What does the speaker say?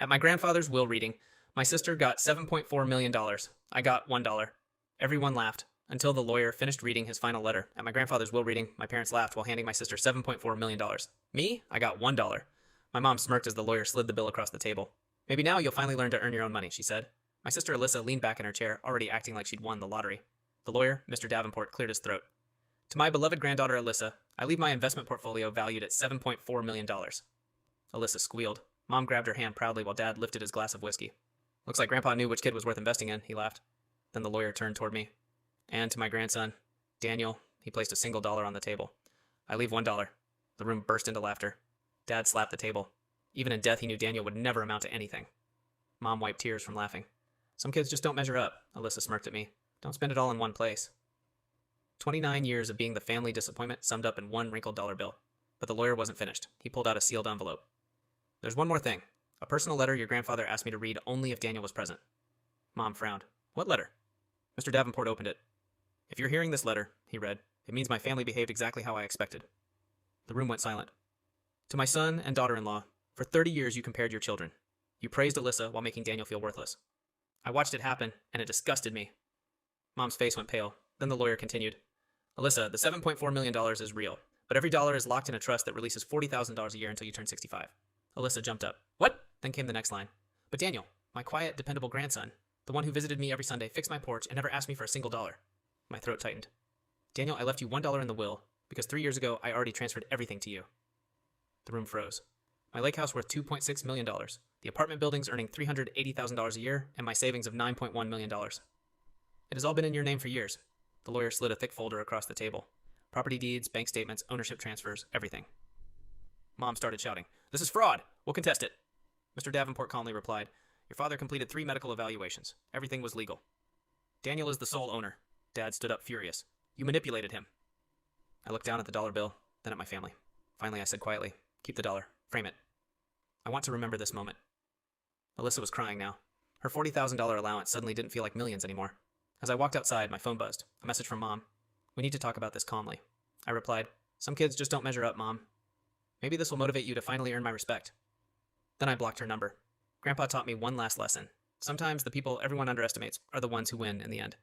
At my grandfather's will reading, my sister got $7.4 million. I got $1. Everyone laughed until the lawyer finished reading his final letter. At my grandfather's will reading, my parents laughed while handing my sister $7.4 million. Me? I got $1. My mom smirked as the lawyer slid the bill across the table. Maybe now you'll finally learn to earn your own money, she said. My sister Alyssa leaned back in her chair, already acting like she'd won the lottery. The lawyer, Mr. Davenport, cleared his throat. To my beloved granddaughter Alyssa, I leave my investment portfolio valued at $7.4 million. Alyssa squealed. Mom grabbed her hand proudly while Dad lifted his glass of whiskey. Looks like Grandpa knew which kid was worth investing in, he laughed. Then the lawyer turned toward me. And to my grandson, Daniel, he placed a single dollar on the table. I leave $1. The room burst into laughter. Dad slapped the table. Even in death, he knew Daniel would never amount to anything. Mom wiped tears from laughing. Some kids just don't measure up, Alyssa smirked at me. Don't spend it all in one place. 29 years of being the family disappointment summed up in one wrinkled dollar bill. But the lawyer wasn't finished. He pulled out a sealed envelope. There's one more thing. A personal letter your grandfather asked me to read only if Daniel was present. Mom frowned. What letter? Mr. Davenport opened it. If you're hearing this letter, he read, it means my family behaved exactly how I expected. The room went silent. To my son and daughter-in-law, for 30 years you compared your children. You praised Alyssa while making Daniel feel worthless. I watched it happen, and it disgusted me. Mom's face went pale. Then the lawyer continued. Alyssa, the $7.4 million is real, but every dollar is locked in a trust that releases $40,000 a year until you turn 65. Alyssa jumped up. What? Then came the next line. But Daniel, my quiet, dependable grandson, the one who visited me every Sunday, fixed my porch, and never asked me for a single dollar. My throat tightened. Daniel, I left you $1 in the will, because 3 years ago I already transferred everything to you. The room froze. My lake house worth $2.6 million, the apartment buildings earning $380,000 a year, and my savings of $9.1 million. It has all been in your name for years. The lawyer slid a thick folder across the table. Property deeds, bank statements, ownership transfers, everything. Mom started shouting, This is fraud! We'll contest it! Mr. Davenport calmly replied, Your father completed 3 medical evaluations. Everything was legal. Daniel is the sole owner. Dad stood up furious. You manipulated him. I looked down at the dollar bill, then at my family. Finally, I said quietly, Keep the dollar. Frame it. I want to remember this moment. Alyssa was crying now. Her $40,000 allowance suddenly didn't feel like millions anymore. As I walked outside, my phone buzzed. A message from Mom. We need to talk about this calmly. I replied, Some kids just don't measure up, Mom. Maybe this will motivate you to finally earn my respect. Then I blocked her number. Grandpa taught me one last lesson. Sometimes the people everyone underestimates are the ones who win in the end.